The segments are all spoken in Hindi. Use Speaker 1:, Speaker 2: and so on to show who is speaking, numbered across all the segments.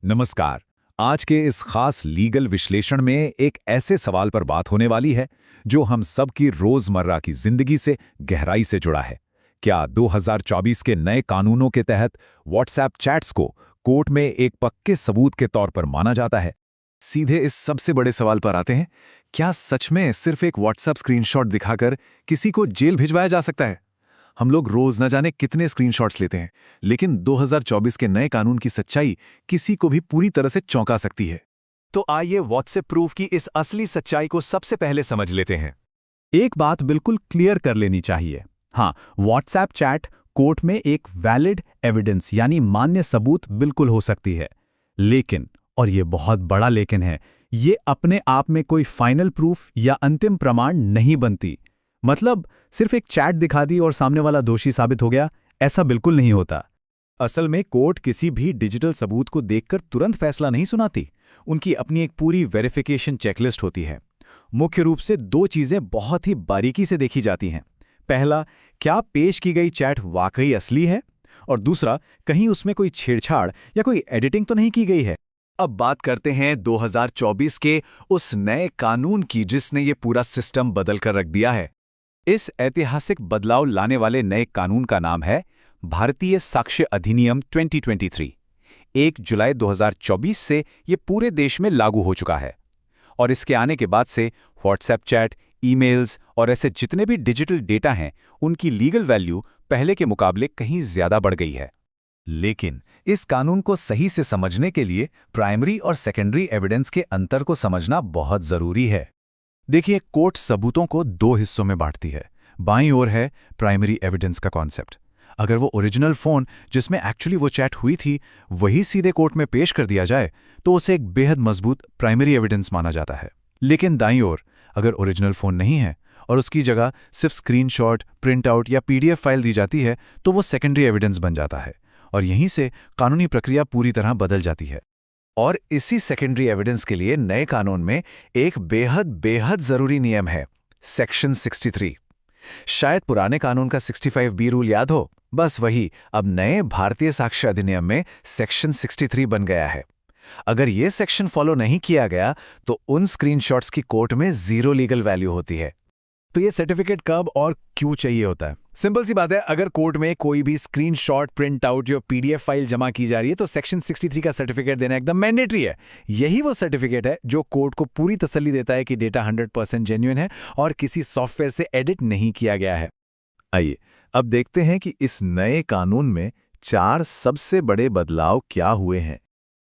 Speaker 1: नमस्कार। आज के इस खास लीगल विश्लेषण में एक ऐसे सवाल पर बात होने वाली है जो हम सब की रोजमर्रा की जिंदगी से गहराई से जुड़ा है। क्या 2024 के नए कानूनों के तहत व्हाट्सएप चैट्स को कोर्ट में एक पक्के सबूत के तौर पर माना जाता है? सीधे इस सबसे बड़े सवाल पर आते हैं, क्या सच में सिर्फ एक व्हाट्सएप स्क्रीनशॉट दिखाकर किसी को जेल भिजवाया जा सकता है? हम लोग रोज न जाने कितने स्क्रीनशॉट्स लेते हैं, लेकिन 2024 के नए कानून की सच्चाई किसी को भी पूरी तरह से चौंका सकती है।
Speaker 2: तो आइए व्हाट्सएप प्रूफ की इस असली सच्चाई को सबसे पहले समझ लेते हैं।
Speaker 3: एक बात बिल्कुल क्लियर कर लेनी चाहिए। हाँ, व्हाट्सएप चैट कोर्ट में एक वैलिड एविडेंस यानी मान्य सबूत बिल्कुल हो सकती है, लेकिन, और ये बहुत बड़ा लेकिन है, ये अपने आप में कोई फाइनल प्रूफ या अंतिम प्रमाण नहीं बनती। मतलब सिर्फ एक चैट दिखा दी और सामने वाला दोषी साबित हो गया, ऐसा बिल्कुल नहीं होता।
Speaker 1: असल में कोर्ट किसी भी डिजिटल सबूत को देखकर तुरंत फैसला नहीं सुनाती। उनकी अपनी एक पूरी वेरिफिकेशन चेकलिस्ट होती है। मुख्य रूप से दो चीजें बहुत ही बारीकी से देखी जाती हैं। पहला, क्या पेश की गई चैट वाकई असली है, और दूसरा, कहीं उसमें कोई छेड़छाड़ या कोई एडिटिंग तो नहीं की गई है।
Speaker 2: अब बात करते हैं 2024 के उस नए कानून की जिसने ये पूरा सिस्टम बदल कर रख दिया है। इस ऐतिहासिक बदलाव लाने वाले नए कानून का नाम है भारतीय साक्ष्य अधिनियम 2023। 1 जुलाई 2024 से ये पूरे देश में लागू हो चुका है, और इसके आने के बाद से व्हाट्सएप चैट, ईमेल्स और ऐसे जितने भी डिजिटल डेटा हैं, उनकी लीगल वैल्यू पहले के मुकाबले कहीं ज्यादा बढ़ गई है।
Speaker 1: लेकिन इस कानून को सही से समझने के लिए प्राइमरी और सेकेंडरी एविडेंस के अंतर को समझना बहुत जरूरी है। देखिए, कोर्ट सबूतों को दो हिस्सों में बांटती है। बाईं ओर है प्राइमरी एविडेंस का कॉन्सेप्ट। अगर वो ओरिजिनल फोन जिसमें एक्चुअली वो चैट हुई थी वही सीधे कोर्ट में पेश कर दिया जाए तो उसे एक बेहद मजबूत प्राइमरी एविडेंस माना जाता है। लेकिन दाईं ओर, अगर ओरिजिनल फोन नहीं है और उसकी जगह सिर्फ स्क्रीनशॉट, प्रिंटआउट या पीडीएफ फाइल दी जाती है तो वो सेकेंडरी एविडेंस बन जाता है, और यहीं से कानूनी प्रक्रिया पूरी तरह बदल जाती है। और इसी सेकेंडरी एविडेंस के लिए नए कानून में एक बेहद बेहद जरूरी नियम है, सेक्शन 63। शायद पुराने कानून का 65B रूल याद हो, बस वही अब नए भारतीय साक्ष्य अधिनियम में सेक्शन 63 बन गया है। अगर ये सेक्शन फॉलो नहीं किया गया तो उन स्क्रीनशॉट्स की कोर्ट में जीरो लीगल वैल्यू होती है।
Speaker 2: तो ये सर्टिफिकेट कब और क्यों चाहिए होता है? सिंपल सी बात है, अगर कोर्ट में कोई भी स्क्रीनशॉट, प्रिंट आउट या पीडीएफ फाइल जमा की जा रही है तो सेक्शन 63 का सर्टिफिकेट देना एकदम मैंडेटरी है। यही वो सर्टिफिकेट है जो कोर्ट को पूरी तसल्ली देता है कि डेटा 100% जेन्युइन है और किसी सॉफ्टवेयर से एडिट नहीं किया गया है।
Speaker 1: आइए अब देखते हैं कि इस नए कानून में 4 सबसे बड़े बदलाव क्या हुए हैं।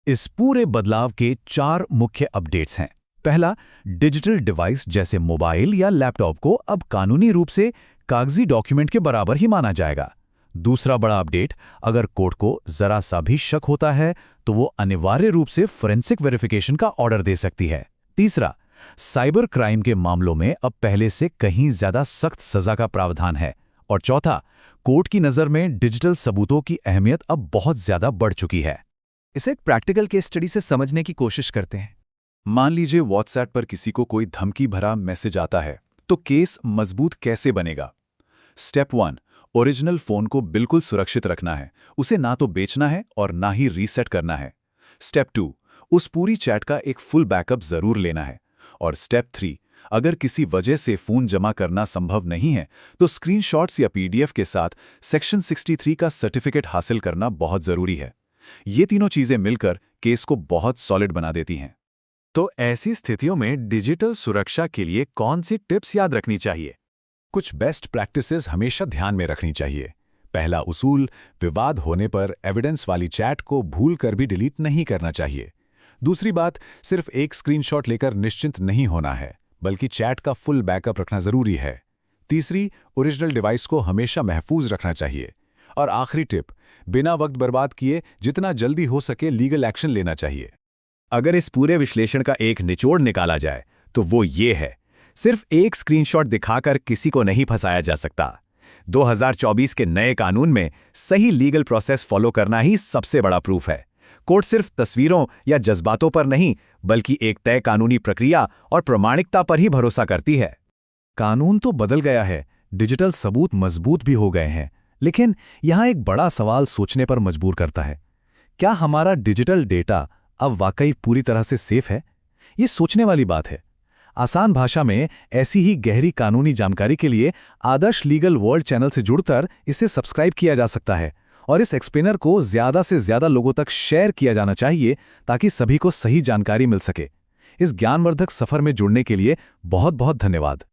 Speaker 3: इस पूरे बदलाव के 4 मुख्य अपडेट्स हैं। पहला, डिजिटल डिवाइस जैसे मोबाइल या लैपटॉप को अब कानूनी रूप से कागजी डॉक्यूमेंट के बराबर ही माना जाएगा। दूसरा बड़ा अपडेट, अगर कोर्ट को जरा सा भी शक होता है तो वो अनिवार्य रूप से फोरेंसिक वेरिफिकेशन का ऑर्डर दे सकती है। तीसरा, साइबर क्राइम के मामलों में अब पहले से कहीं ज्यादा सख्त सजा का प्रावधान है। और चौथा, कोर्ट की नजर में डिजिटल सबूतों की अहमियत अब बहुत ज्यादा बढ़ चुकी है।
Speaker 2: इसे एक प्रैक्टिकल केस स्टडी से समझने की कोशिश करते हैं।
Speaker 1: मान लीजिए व्हाट्सएप पर किसी को कोई धमकी भरा मैसेज आता है, तो केस मजबूत कैसे बनेगा? स्टेप 1, ओरिजिनल फोन को बिल्कुल सुरक्षित रखना है। उसे ना तो बेचना है और ना ही रीसेट करना है। स्टेप 2, उस पूरी चैट का एक फुल बैकअप जरूर लेना है। और स्टेप 3, अगर किसी वजह से फोन जमा करना संभव नहीं है तो स्क्रीनशॉट्स या पीडीएफ के साथ सेक्शन 63 का सर्टिफिकेट हासिल करना बहुत जरूरी है। ये तीनों चीजें मिलकर केस को बहुत सॉलिड बना देती हैं। तो ऐसी स्थितियों में डिजिटल सुरक्षा के लिए कौन सी टिप्स याद रखनी चाहिए? कुछ बेस्ट प्रैक्टिसेस हमेशा ध्यान में रखनी चाहिए। पहला उसूल, विवाद होने पर एविडेंस वाली चैट को भूलकर भी डिलीट नहीं करना चाहिए। दूसरी बात, सिर्फ एक स्क्रीनशॉट लेकर निश्चिंत नहीं होना है, बल्कि चैट का फुल बैकअप रखना जरूरी है। तीसरी, ओरिजिनल डिवाइस को हमेशा महफूज रखना चाहिए। और आखिरी टिप, बिना वक्त बर्बाद किए जितना जल्दी हो सके लीगल एक्शन लेना चाहिए।
Speaker 2: अगर इस पूरे विश्लेषण का एक निचोड़ निकाला जाए तो वो ये है, सिर्फ एक स्क्रीनशॉट दिखाकर किसी को नहीं फंसाया जा सकता। 2024 के नए कानून में सही लीगल प्रोसेस फॉलो करना ही सबसे बड़ा प्रूफ है। कोर्ट सिर्फ तस्वीरों या जज्बातों पर नहीं, बल्कि एक तय कानूनी प्रक्रिया और प्रामाणिकता पर ही भरोसा करती है।
Speaker 3: कानून तो बदल गया है, डिजिटल सबूत मजबूत भी हो गए हैं, लेकिन यहां एक बड़ा सवाल सोचने पर मजबूर करता है। क्या हमारा डिजिटल डेटा अब वाकई पूरी तरह से सेफ है? ये सोचने वाली बात है। आसान भाषा में ऐसी ही गहरी कानूनी जानकारी के लिए आदर्श लीगल वर्ल्ड चैनल से जुड़कर इसे सब्सक्राइब किया जा सकता है और इस एक्सप्लेनर को ज़्यादा से ज़्यादा लोगों तक शेयर किया जाना चाहिए ताकि सभी को सही जानकारी मिल सके। इस ज्ञानवर्धक सफ़र में जुड़ने के लिए बहुत बहुत धन्यवाद।